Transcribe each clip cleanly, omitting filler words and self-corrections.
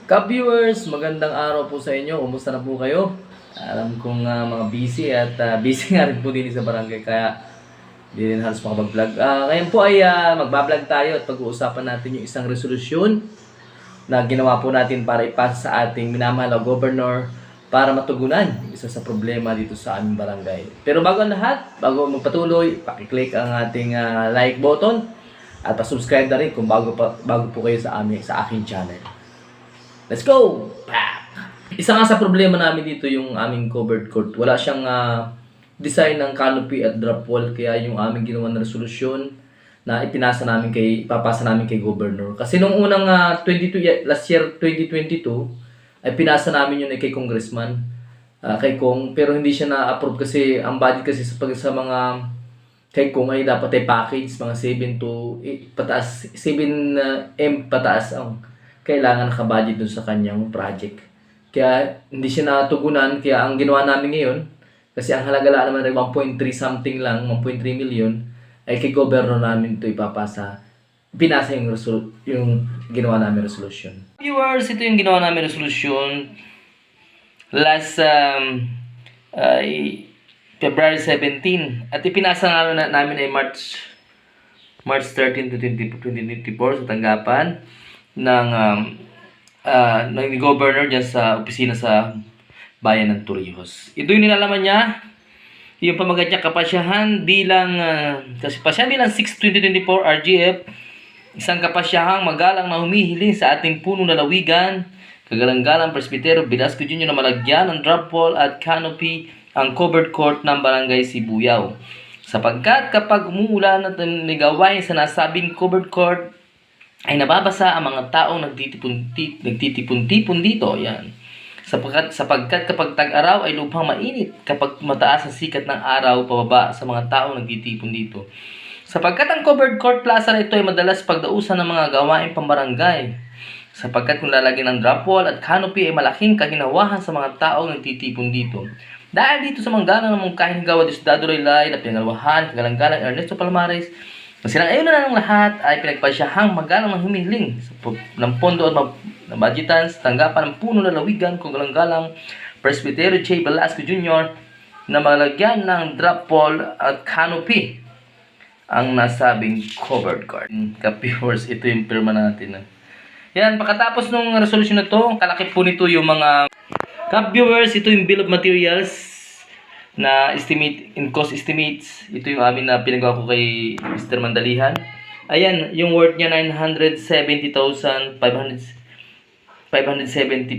Ka-viewers, magandang araw po sa inyo. Kumusta na po kayo? Alam kong mga busy at busy nga rin po din sa barangay kaya di rin halos makapag-vlog. Ngayon po ay magbablog tayo at pag-uusapan natin yung isang resolusyon na ginawa po natin para ipasa sa ating minamahal na governor para matugunan isa sa problema dito sa aming barangay. Pero bago ang lahat, bago magpatuloy, pakiclick ang ating like button at pa-subscribe na rin kung bago po kayo sa aking channel. Let's go! Isa nga sa problema namin dito yung aming covered court. Wala siyang design ng canopy at drop wall kaya yung aming ginawa na resolusyon na ipapasa namin kay governor. Kasi nung unang last year 2022 ay pinasa namin yun kay congressman kay Kong, pero hindi siya na-approve kasi ang budget kasi sa mga kay Kong ay dapat ay package mga 7 to 8 pataas 7M pataas ang kailangan nakabudget dun sa kanyang project. Kaya hindi siya natugunan. Kaya ang ginawa namin ngayon, kasi ang halaga lang naman ay 1.3 something lang, 1.3 million, ay kay governor namin ito ipapasa. Pinasa yung ginawa namin resolution. Viewers, ito yung ginawa namin resolution. Last February 17. At ipinasa nga namin ay March 13 to 2024 sa tanggapan ng governor dyan sa opisina sa bayan ng Torrijos. Ito yung nilalaman niya, yung pamagat niya kapasyahan bilang 6-2024 RGF, isang kapasyahang magalang na humihiling sa ating punong lalawigan, kagalang-galang Presbitero Velasco Jr. na malagyan ng drop wall at canopy ang covered court ng Barangay Sibuyao. Sapagkat kapag umuulan at nagawain sa nasabing covered court, ay nababasa ang mga taong nagtitipon-tipon dito. Yan. Sapagkat kapag tag-araw ay lubhang mainit kapag mataas ang sikat ng araw pababa sa mga taong nagtitipon dito. Sapagkat ang covered court plaza na ito ay madalas pagdausan ng mga gawain pambarangay. Sapagkat kung lalagyan ng drop wall at canopy ay malaking kaginawahan sa mga taong nagtitipon dito. Dahil dito sa manggalang ng mungkahing gawa Diosdado Laylay na pinangalawahan, kagalang-galang Ernesto Palmares, kasi ayon na ng lahat ay pinagpasyahang magalang ng humihiling ng pondo at budgetan sa tanggapan ng puno lalawigan kung galang-galang Presbitero J. Velasco Jr. na malagyan ng drop wall at canopy ang nasabing covered court. Ka-viewers, ito yung pirma natin. Yan, pagkatapos ng resolution na to, kalaki po nito yung mga ka-viewers, ito yung bill of materials na cost estimates. Ito yung amin na pinagawa ko kay Mr. Mandalihan. Ayan, yung worth niya 970,570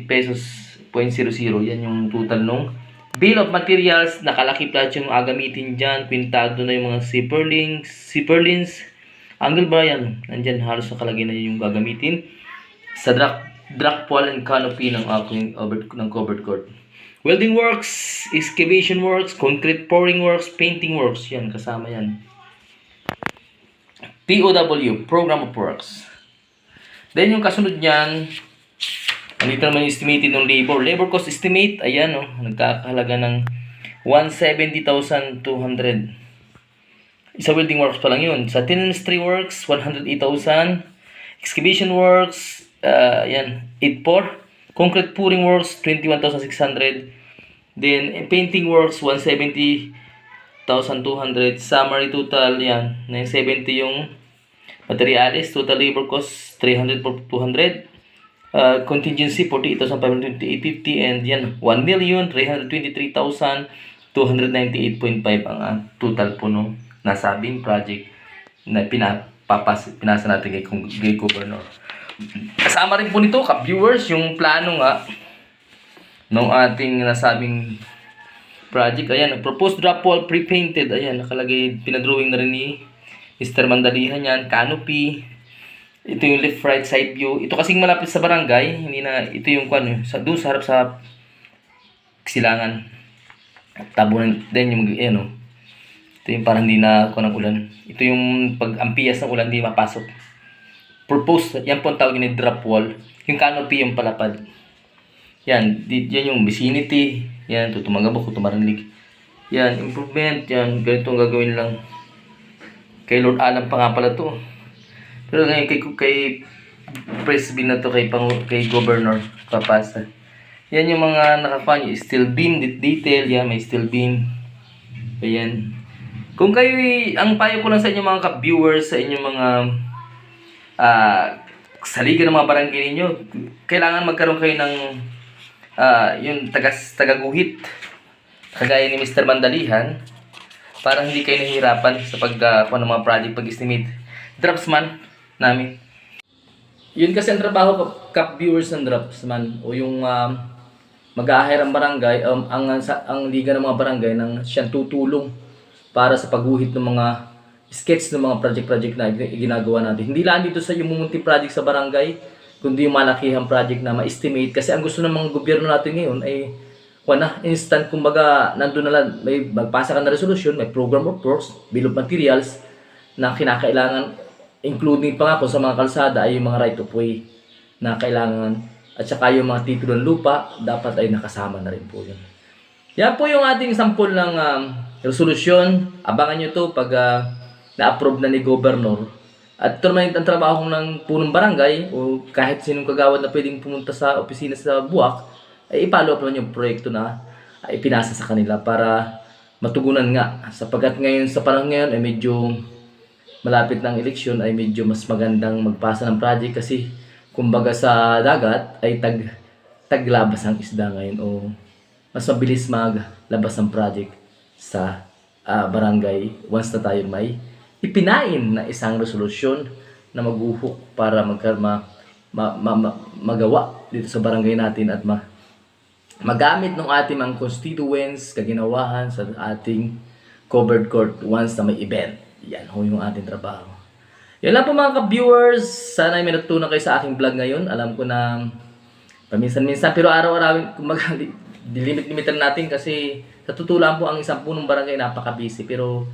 pesos .00. Yan yung total nung bill of materials. Nakalaki plat yung gagamitin dyan. Pintado na yung mga zipperlings. Angle ba yan? Nandyan halos nakalagay na yung gagamitin sa drop wall and canopy ng covered court. Welding works, excavation works, concrete pouring works, painting works. Yan, kasama yan. POW, Program of Works. Then yung kasunod niyan, andito naman yung estimated ng labor. Labor cost estimate, ayan o, nagkakahalaga ng 170,200. Sa welding works pa lang yun. Sa tenantry works, 108,000. Excavation works, ayan, 8,400. Concrete pouring works, 21,600. Then, painting works, 170,200. Summary total, yan, 970 yung materials. Total labor cost, 300,200. Contingency, 48,550. And yan, 1,323,298.5 ang total po no nasabing project na pinasa natin kay governor. Kasama rin po nito, ka-viewers, yung plano nga ng ating nasabing project. Ayan, proposed drop wall pre-painted. Ayan, nakalagay, pinadrawing na rin ni Mr. Mandalihan yan. Canopy. Ito yung left right side view. Ito kasing malapit sa barangay. Hindi na, ito yung doon sa harap sa silangan. Tabunan din yung, ayan o. Ito yung parang hindi na ng ulan. Ito yung pag ampias ng ulan, hindi mapasok. Propose, yan po ang tawag ni drop wall. Yung canopy yung palapad. Yan, yan yung vicinity. Yan, tutumagabok, tumaranlig. Yan, improvement. Yan, ganito ang gagawin lang. Kay Lord Alam pa nga pala to. Pero ngayon kay press bill na to kay Governor papasa. Yan yung mga nakakuha nyo, steel beam detail, yan may steel beam. Ayan. Kung kayo, ang payo ko lang sa inyo mga ka-viewers, sa inyong mga saligan ng mga barangay ninyo, kailangan magkaroon kayo ng yung tagaguhit, kagaya ni Mr. Mandalihan, para hindi kayo nahihirapan sa pagkuha ng mga project, pag-estimate. Draftsman namin. Yun kasi ang trabaho ka-viewers ng draftsman o yung mag-a-hire ang barangay, ang liga ng mga barangay nang siyang tutulong para sa pagguhit ng mga sketch ng mga project na ginagawa natin. Hindi lang dito sa yung mumunti project sa barangay, kundi yung malakihang project na ma-estimate. Kasi ang gusto ng mga gobyerno natin ngayon ay instant, kumbaga nandun na lang, may magpasa ka na resolution, may program of works, bill of materials na kinakailangan, including pa nga kung sa mga kalsada ay yung mga right of way na kailangan. At saka yung mga titulo ng lupa, dapat ay nakasama na rin po yun. Yan po yung ating sample ng resolution. Abangan nyo to pag na-approve na ni Governor. At ito naman ang trabaho ng punong barangay o kahit sinong kagawad na pwedeng pumunta sa opisina sa Buwak, ay ipalo up naman yung proyekto na ipinasa sa kanila para matugunan nga. Sapagkat ngayon, sa panahon ngayon ay medyo malapit ng eleksyon, ay medyo mas magandang magpasa ng project kasi kumbaga sa dagat ay taglabas ang isda ngayon o mas mabilis maglabas ng project sa barangay once na tayo may ipinain na isang resolusyon na maguhok para magawa dito sa barangay natin at magamit ng ating mga constituents, kaginawahan sa ating covered court once na may event. Yan ho yung ating trabaho. Yan lang po mga ka-viewers. Sana ay may natutunan kayo sa aking vlog ngayon. Alam ko na paminsan-minsan pero araw-araw dilimit-limitan natin kasi sa totoo lang po ang isang punong barangay napaka-busy. Pero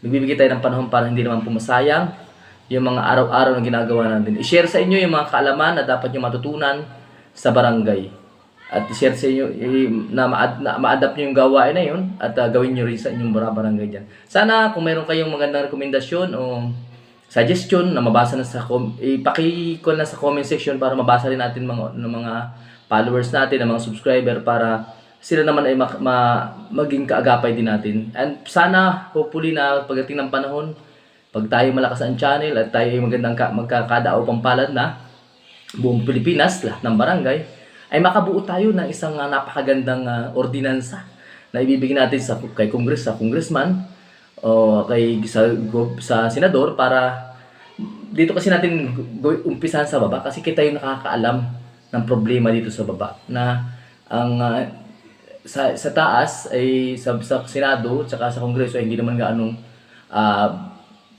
nagbibigay tayo ng panahon para hindi naman po masayang yung mga araw-araw na ginagawa natin. I-share sa inyo yung mga kaalaman na dapat nyo matutunan sa barangay. At i-share sa inyo na ma-adapt nyo yung gawain na yun at gawin nyo rin sa inyong barangay dyan. Sana kung mayroon kayong magandang rekomendasyon o suggestion na mabasa na ipaki-call na sa comment section para mabasa rin natin ng mga followers natin, ng mga subscriber para sila naman ay maging kaagapay din natin. And sana hopefully na pagdating ng panahon, pag tayo malakas ang channel at tayo ay magandang magkakadao pampalad na buong Pilipinas, lahat ng barangay, ay makabuo tayo ng isang napakagandang ordinansa na ibibigay natin kay sa congressman o sa senador para dito kasi natin umpisahan sa baba kasi kita yung nakakaalam ng problema dito sa baba na ang sa taas ay sa senado at sa kongreso ay hindi naman gaano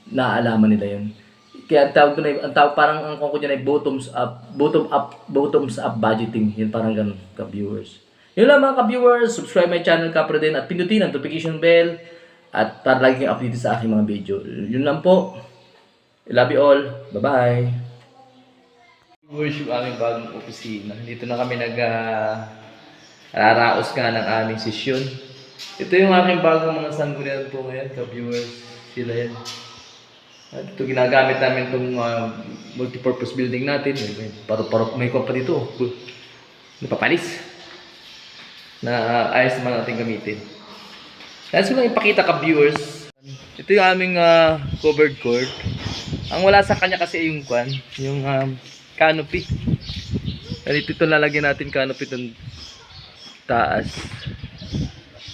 naalaman nila yun. Kaya ang tawag parang ang ko diyan ay bottoms up budgeting. Yan parang ganun ka-viewers. Yun lang mga ka-viewers, subscribe my channel Kapre din at pindutin ang notification bell at para lagi kayong update sa aking mga video. Yun lang po. I love you all. Bye-bye. Viewers, yung aming bagong opisina. Dito na kami raraos nga ng aming sesyon. Ito yung aking bagong mga sanggunian po ngayon, ka-viewers. Sila yan. At ito ginagamit namin itong multipurpose building natin. May pa dito. Napapalis. Na ayos naman natin gamitin. Kaya so lang ipakita ka-viewers. Ito yung aming covered court. Ang wala sa kanya kasi yung canopy. Dito ito lalagyan natin canopy itong taas.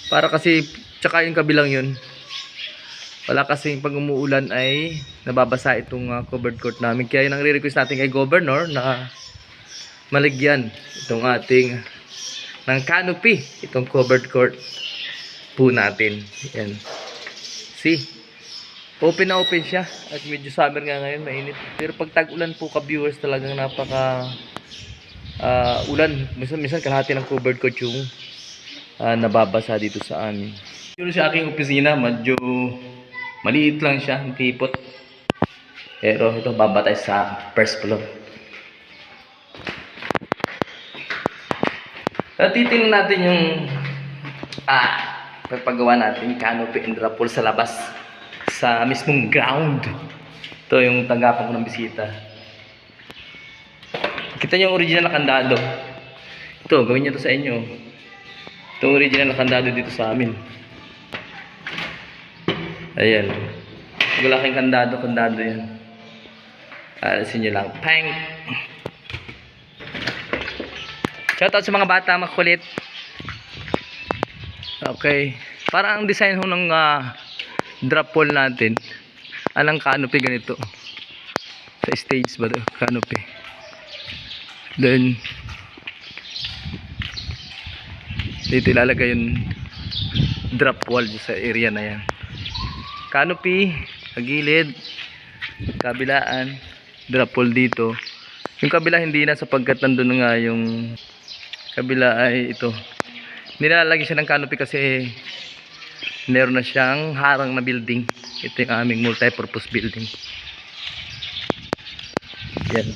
Para kasi, tsaka yung kabilang yun. Wala kasi pag umuulan ay nababasa itong covered court namin. Kaya yung nangre-request natin kay Governor na maligyan itong ating ng canopy, itong covered court po natin. Yan. See? Open na open siya. At medyo summer nga ngayon, mainit. Pero pag tag-ulan po ka-viewers talagang napaka ulan. Minsan kalahati ng covered court yung nababasa dito sa amin. Yun sa aking opisina, medyo maliit lang siya, tipot. Pero ito babatay sa first floor. At titingnan natin yung pagpagawa natin canopy and raffle sa labas sa mismong ground. Ito yung tanggapan ko ng bisita. Kita niyo yung original na kandado. Ito, gawin niyo to sa inyo. Ito original na kandado dito sa amin. Ayan. Wala kang kandado yan. Alisin niyo lang. Pang! Shoutout sa mga bata, makulit. Okay. Para ang design ho ng drop wall natin. Alang canopy ganito. Sa stage ba ito? Canopy. Then, dito ilalagay yung drop wall sa area na yan. Canopy, sa gilid, kabilaan, drop wall dito. Yung kabila hindi na sapagkat nandun na nga yung kabila ay ito. Nilalagay siya ng canopy kasi meron na siyang harang na building. Ito yung aming multi-purpose building. Yan.